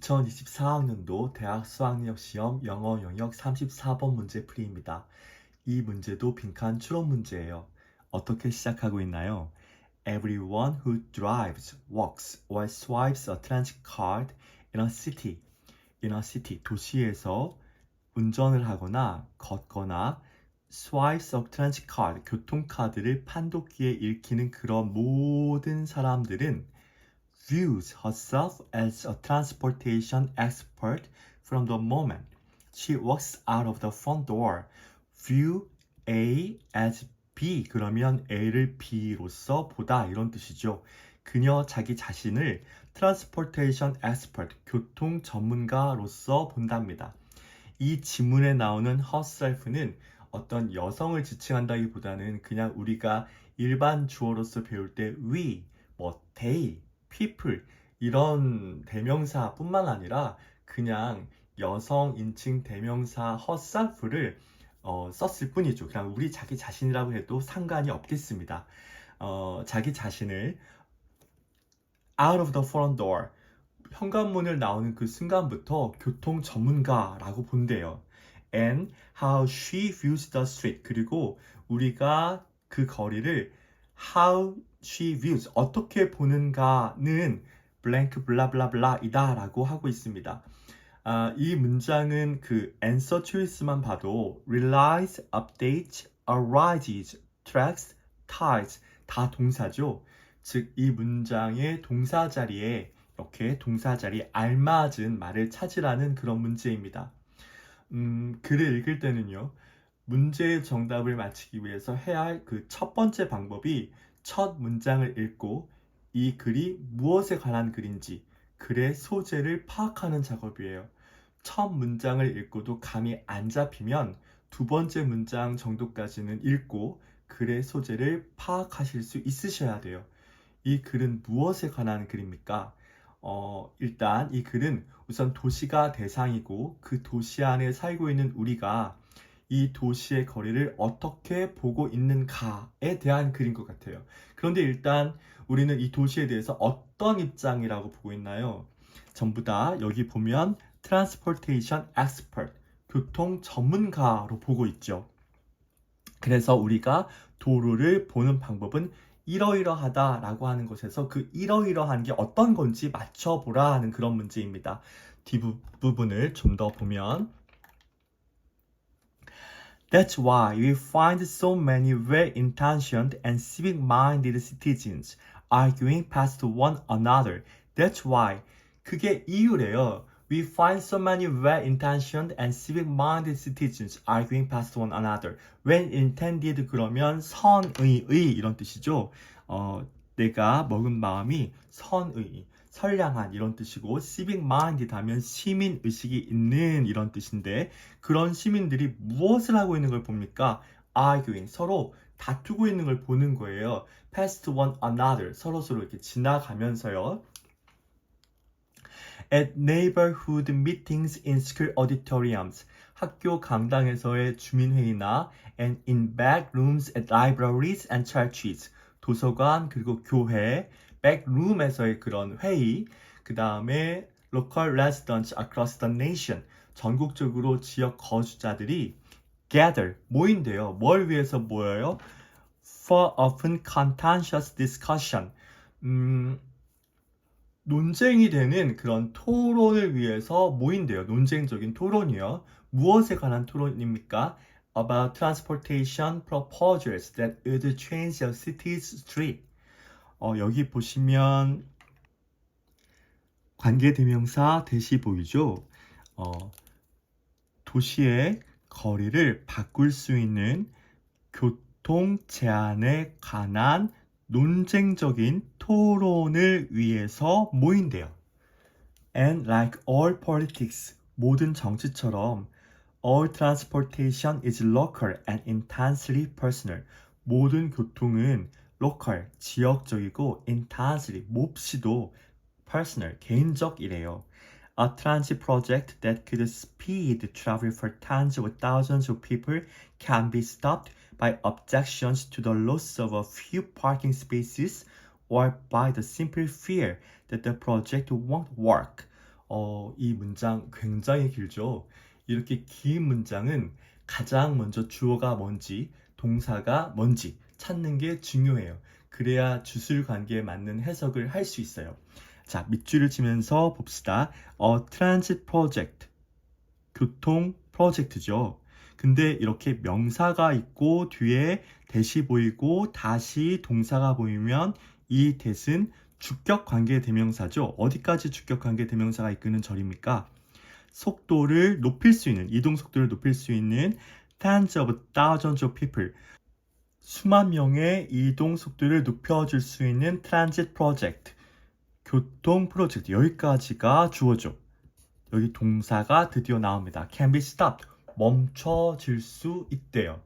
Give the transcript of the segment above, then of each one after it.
2024학년도 대학 수학력 시험 영어 영역 34번 문제풀이입니다. 이 문제도 빈칸 추론 문제예요. 어떻게 시작하고 있나요? Everyone who drives, walks, or swipes a transit card in a city, 도시에서 운전을 하거나 걷거나 swipes a transit card, 교통카드를 판독기에 읽히는 그런 모든 사람들은 views herself as a transportation expert from the moment she walks out of the front door. View A as B, 그러면 A를 B로서 보다, 이런 뜻이죠. 그녀 자기 자신을 transportation expert, 교통 전문가로서 본답니다. 이 지문에 나오는 herself는 어떤 여성을 지칭한다기보다는 그냥 우리가 일반 주어로서 배울 때 we, they, people 이런 대명사뿐만 아니라 그냥 여성 인칭 대명사 herself를 썼을 뿐이죠. 그냥 우리 자기 자신이라고 해도 상관이 없겠습니다. 자기 자신을 out of the front door, 현관문을 나오는 그 순간부터 교통 전문가라고 본대요. And how she views the street, 그리고 우리가 그 거리를 how she views, 어떻게 보는가는 blank 블라블라블라 이다 라고 하고 있습니다. 이 문장은 그 answer choice만 봐도 relies, updates, arises, tracks, ties 다 동사죠. 즉 이 문장의 동사 자리에 이렇게 동사 자리에 알맞은 말을 찾으라는 그런 문제입니다. 글을 읽을 때는요, 문제의 정답을 맞히기 위해서 해야 할 그 첫 번째 방법이 첫 문장을 읽고 이 글이 무엇에 관한 글인지 글의 소재를 파악하는 작업이에요. 첫 문장을 읽고도 감이 안 잡히면 두 번째 문장 정도까지는 읽고 글의 소재를 파악하실 수 있으셔야 돼요. 이 글은 무엇에 관한 글입니까? 일단 이 글은 우선 도시가 대상이고 그 도시 안에 살고 있는 우리가 이 도시의 거리를 어떻게 보고 있는가에 대한 글인 것 같아요. 그런데 일단 우리는 이 도시에 대해서 어떤 입장이라고 보고 있나요? 전부 다 여기 보면 transportation expert, 교통 전문가로 보고 있죠. 그래서 우리가 도로를 보는 방법은 이러이러하다 라고 하는 것에서 그 이러이러한 게 어떤 건지 맞춰보라 하는 그런 문제입니다. 뒷부분을 좀 더 보면 That's why we find so many well-intentioned and civic-minded citizens arguing past one another. That's why. 그게 이유래요. We find so many well-intentioned and civic-minded citizens arguing past one another. well-intended 그러면 선의의 이런 뜻이죠. 내가 먹은 마음이 선의, 선량한 이런 뜻이고 civic-minded 하면 시민의식이 있는 이런 뜻인데 그런 시민들이 무엇을 하고 있는 걸 봅니까? arguing, 서로 다투고 있는 걸 보는 거예요. past one another, 서로서로 이렇게 지나가면서요. at neighborhood meetings in school auditoriums, 학교 강당에서의 주민회의나 and in back rooms at libraries and churches, 도서관 그리고 교회, back room에서의 그런 회의, 그 다음에 local residents across the nation, 전국적으로 지역 거주자들이 gather, 모인대요. 뭘 위해서 모여요? for often contentious discussion, 논쟁이 되는 그런 토론을 위해서 모인대요. 논쟁적인 토론이요. 무엇에 관한 토론입니까? About transportation proposals that would change a city's street. 여기 보시면 관계대명사 대시 보이죠? 도시의 거리를 바꿀 수 있는 교통 제한에 관한 논쟁적인 토론을 위해서 모인대요. And like all politics, 모든 정치처럼 all transportation is local and intensely personal. 모든 교통은 local, 지역적이고 intensely, 몹시도 personal, 개인적이래요. A transit project that could speed travel for tens of thousands of people can be stopped by objections to the loss of a few parking spaces or by the simple fear that the project won't work. 이 문장 굉장히 길죠. 이렇게 긴 문장은 가장 먼저 주어가 뭔지, 동사가 뭔지 찾는 게 중요해요. 그래야 주술 관계에 맞는 해석을 할 수 있어요. 자, 밑줄을 치면서 봅시다. transit project, 교통 프로젝트죠. 근데 이렇게 명사가 있고 뒤에 대시 보이고 다시 동사가 보이면 이 대신 주격 관계 대명사죠. 어디까지 주격 관계 대명사가 이끄는 절입니까? 속도를 높일 수 있는, 이동 속도를 높일 수 있는 tens of thousands of people, 수만 명의 이동 속도를 높여줄 수 있는 transit project, 교통 프로젝트, 여기까지가 주어죠. 여기 동사가 드디어 나옵니다. can be stopped, 멈춰질 수 있대요.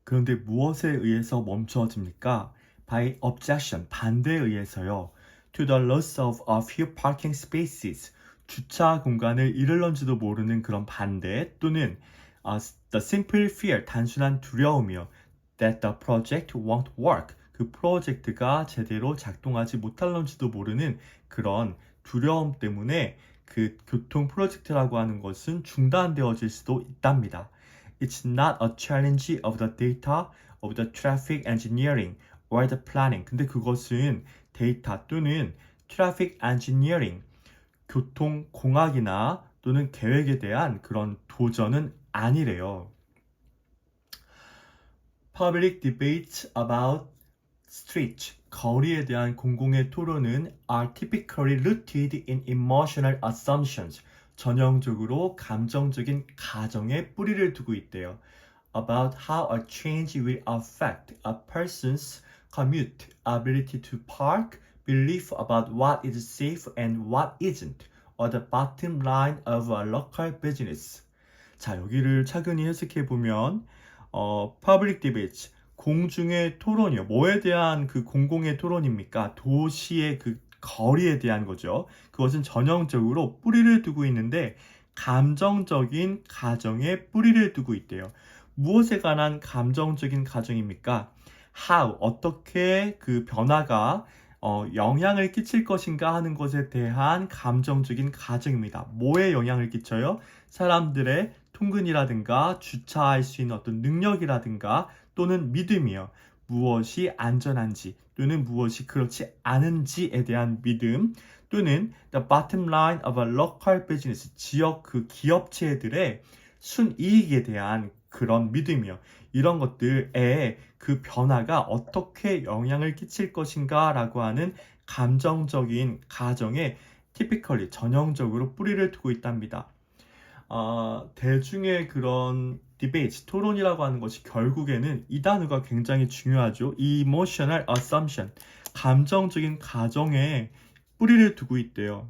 그런데 무엇에 의해서 멈춰집니까? by objection, 반대에 의해서요. to the loss of a few parking spaces, 주차 공간을 잃을런지도 모르는 그런 반대 또는 the simple fear, 단순한 두려움이요. that the project won't work, 그 프로젝트가 제대로 작동하지 못할런지도 모르는 그런 두려움 때문에 그 교통 프로젝트라고 하는 것은 중단되어질 수도 있답니다. It's not a challenge of the data of the traffic engineering or the planning. 근데 그것은 데이터 또는 traffic engineering, 교통공학이나 또는 계획에 대한 그런 도전은 아니래요. Public debates about streets, 거리에 대한 공공의 토론은 are typically rooted in emotional assumptions, 전형적으로 감정적인 가정에 뿌리를 두고 있대요. About how a change will affect a person's commute, ability to park, belief about what is safe and what isn't, or the bottom line of a local business. 자, 여기를 차근히 해석해 보면 public debates, 공중의 토론이요. 뭐에 대한 그 공공의 토론입니까? 도시의 그 거리에 대한 거죠. 그것은 전형적으로 뿌리를 두고 있는데 감정적인 가정에 뿌리를 두고 있대요. 무엇에 관한 감정적인 가정입니까? How, 어떻게 그 변화가 영향을 끼칠 것인가 하는 것에 대한 감정적인 가정입니다. 뭐에 영향을 끼쳐요? 사람들의 통근이라든가 주차할 수 있는 어떤 능력이라든가 또는 믿음이요. 무엇이 안전한지 또는 무엇이 그렇지 않은지에 대한 믿음 또는 the bottom line of a local business, 지역 그 기업체들의 순이익에 대한 그런 믿음이요. 이런 것들에 그 변화가 어떻게 영향을 끼칠 것인가 라고 하는 감정적인 가정에 typically, 전형적으로 뿌리를 두고 있답니다. 대중의 그런 디베이트, 토론이라고 하는 것이 결국에는 이 단어가 굉장히 중요하죠. emotional assumption, 감정적인 가정에 뿌리를 두고 있대요.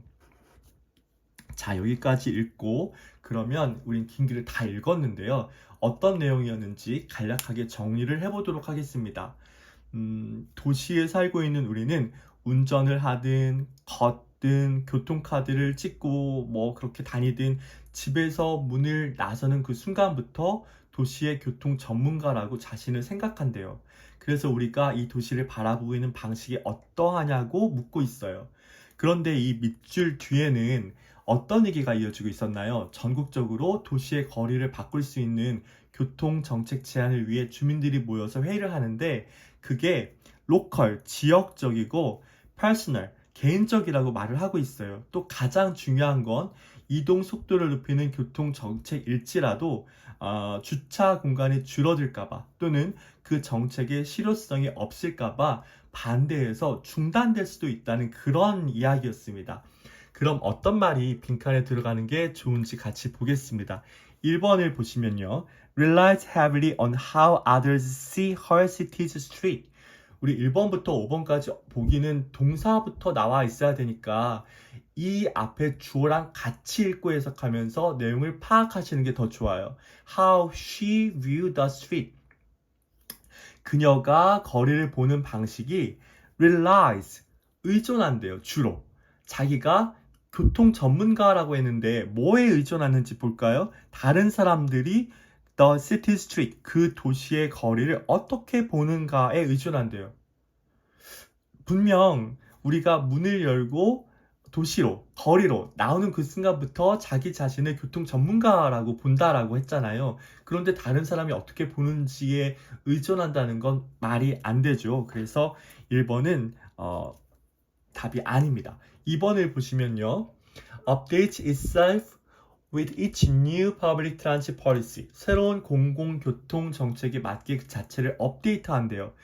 자, 여기까지 읽고 그러면 우린 긴 글을 다 읽었는데요. 어떤 내용이었는지 간략하게 정리를 해보도록 하겠습니다. 도시에 살고 있는 우리는 운전을 하든 걷든 교통카드를 찍고 뭐 그렇게 다니든 집에서 문을 나서는 그 순간부터 도시의 교통 전문가라고 자신을 생각한대요. 그래서 우리가 이 도시를 바라보고 있는 방식이 어떠하냐고 묻고 있어요. 그런데 이 밑줄 뒤에는 어떤 얘기가 이어지고 있었나요? 전국적으로 도시의 거리를 바꿀 수 있는 교통정책 제안을 위해 주민들이 모여서 회의를 하는데 그게 로컬, 지역적이고 퍼스널, 개인적이라고 말을 하고 있어요. 또 가장 중요한 건 이동 속도를 높이는 교통정책일지라도 주차 공간이 줄어들까봐 또는 그 정책의 실효성이 없을까봐 반대해서 중단될 수도 있다는 그런 이야기였습니다. 그럼 어떤 말이 빈칸에 들어가는 게 좋은지 같이 보겠습니다. 1번을 보시면요. Relies heavily on how others see her city's street. 우리 1번부터 5번까지 보기는 동사부터 나와 있어야 되니까 이 앞에 주어랑 같이 읽고 해석하면서 내용을 파악하시는 게 더 좋아요. How she viewed the street. 그녀가 거리를 보는 방식이 relies, 의존한대요. 주로. 자기가 교통 전문가라고 했는데 뭐에 의존하는지 볼까요? 다른 사람들이 the city street, 그 도시의 거리를 어떻게 보는가에 의존한대요. 분명 우리가 문을 열고 도시로, 거리로 나오는 그 순간부터 자기 자신을 교통 전문가라고 본다라고 했잖아요. 그런데 다른 사람이 어떻게 보는지에 의존한다는 건 말이 안 되죠. 그래서 1번은 답이 아닙니다. 2번을 보시면요. Update itself with each new public transit policy. 새로운 공공교통 정책에 맞게 그 자체를 업데이트한대요.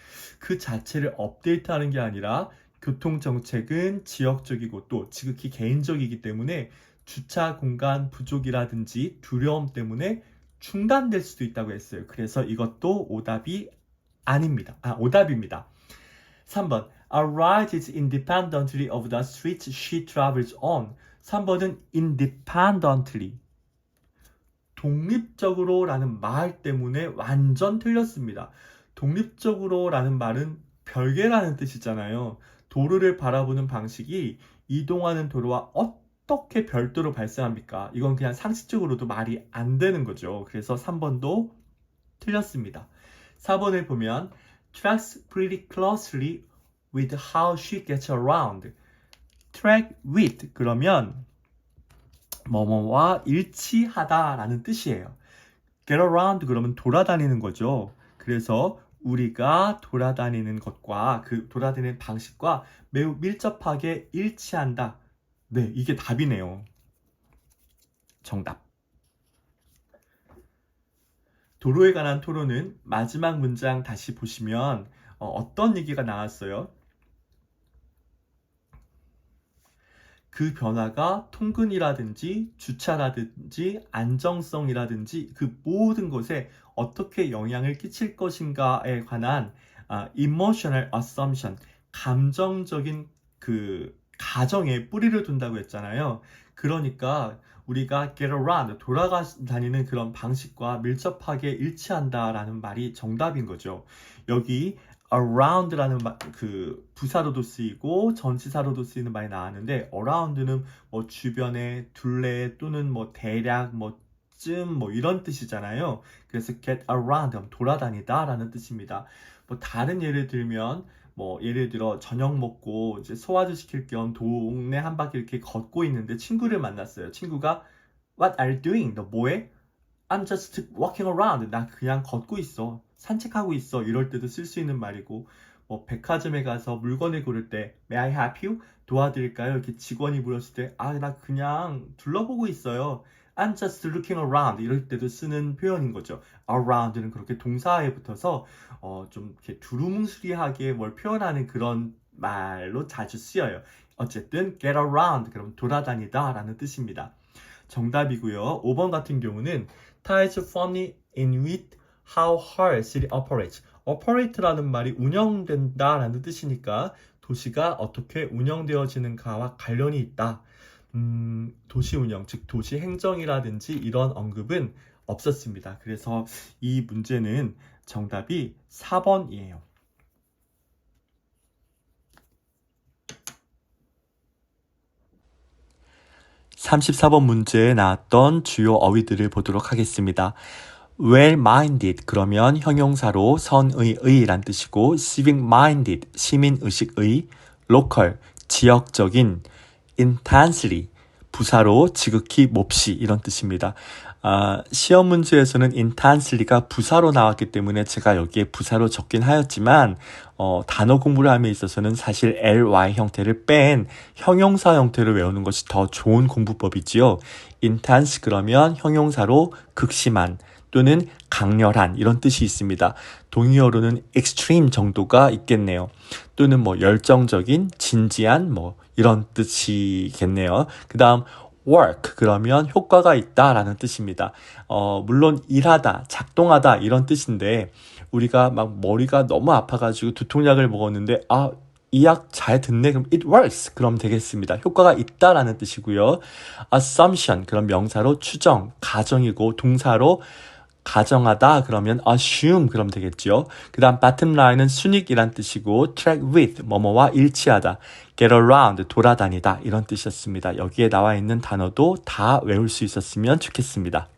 그 자체를 업데이트하는 게 아니라 교통정책은 지역적이고 또 지극히 개인적이기 때문에 주차 공간 부족이라든지 두려움 때문에 중단될 수도 있다고 했어요. 그래서 이것도 오답입니다. 3번. A ride is independently of the street she travels on. 3번은 independently. 독립적으로 라는 말 때문에 완전 틀렸습니다. 독립적으로 라는 말은 별개라는 뜻이잖아요. 도로를 바라보는 방식이 이동하는 도로와 어떻게 별도로 발생합니까? 이건 그냥 상식적으로도 말이 안 되는 거죠. 그래서 3번도 틀렸습니다. 4번을 보면 tracks pretty closely with how she gets around. track with 그러면 뭐뭐와 일치하다 라는 뜻이에요. get around 그러면 돌아다니는 거죠. 그래서 우리가 돌아다니는 것과 그 돌아다니는 방식과 매우 밀접하게 일치한다. 네, 이게 답이네요. 정답. 도로에 관한 토론은 마지막 문장 다시 보시면 어떤 얘기가 나왔어요? 그 변화가 통근이라든지 주차라든지 안정성이라든지 그 모든 것에 어떻게 영향을 끼칠 것인가에 관한 emotional assumption, 감정적인 그 가정에 뿌리를 둔다고 했잖아요. 그러니까 우리가 get around, 돌아다니는 그런 방식과 밀접하게 일치한다라는 말이 정답인 거죠. 여기 around라는 그 부사로도 쓰이고 전치사로도 쓰이는 말이 나왔는데 around는 뭐 주변에 둘레 또는 뭐 대략 뭐 이런 뜻이잖아요. 그래서 get around 돌아다니다 라는 뜻입니다. 뭐 다른 예를 들면 뭐 예를 들어 저녁 먹고 이제 소화를 시킬 겸 동네 한 바퀴 이렇게 걷고 있는데 친구를 만났어요. 친구가 What are you doing? 너 뭐해? I'm just walking around. 나 그냥 걷고 있어. 산책하고 있어. 이럴 때도 쓸 수 있는 말이고 뭐 백화점에 가서 물건을 고를 때 May I help you? 도와드릴까요? 이렇게 직원이 물었을 때 나 그냥 둘러보고 있어요. I'm just looking around. 이럴 때도 쓰는 표현인 거죠. around는 그렇게 동사에 붙어서 좀 이렇게 두루뭉술하게 뭘 표현하는 그런 말로 자주 쓰여요. 어쨌든 get around 그럼 돌아다니다 라는 뜻입니다. 정답이고요. 5번 같은 경우는 ties funny in with how her city operates. operate라는 말이 운영된다 라는 뜻이니까 도시가 어떻게 운영되어지는가와 관련이 있다. 도시 운영, 즉 도시 행정이라든지 이런 언급은 없었습니다. 그래서 이 문제는 정답이 4번이에요. 34번 문제에 나왔던 주요 어휘들을 보도록 하겠습니다. well-minded 그러면 형용사로 선의의란 뜻이고 civic-minded 시민의식의, local 지역적인, intensely 부사로 지극히 몹시 이런 뜻입니다. 시험 문제에서는 intensely가 부사로 나왔기 때문에 제가 여기에 부사로 적긴 하였지만 단어 공부를 함에 있어서는 사실 ly 형태를 뺀 형용사 형태를 외우는 것이 더 좋은 공부법이지요. intense 그러면 형용사로 극심한 또는 강렬한 이런 뜻이 있습니다. 동의어로는 extreme 정도가 있겠네요. 또는 뭐 열정적인, 진지한 뭐 이런 뜻이겠네요. 그 다음 work 그러면 효과가 있다라는 뜻입니다. 물론 일하다, 작동하다 이런 뜻인데 우리가 막 머리가 너무 아파가지고 두통약을 먹었는데 이 약 잘 듣네 그럼 it works 그럼 되겠습니다. 효과가 있다라는 뜻이고요. assumption 그럼 명사로 추정, 가정이고 동사로 가정하다 그러면 assume 그럼 되겠죠. 그 다음 bottom line은 순익이란 뜻이고 track with 뭐뭐와 일치하다, get around 돌아다니다 이런 뜻이었습니다. 여기에 나와 있는 단어도 다 외울 수 있었으면 좋겠습니다.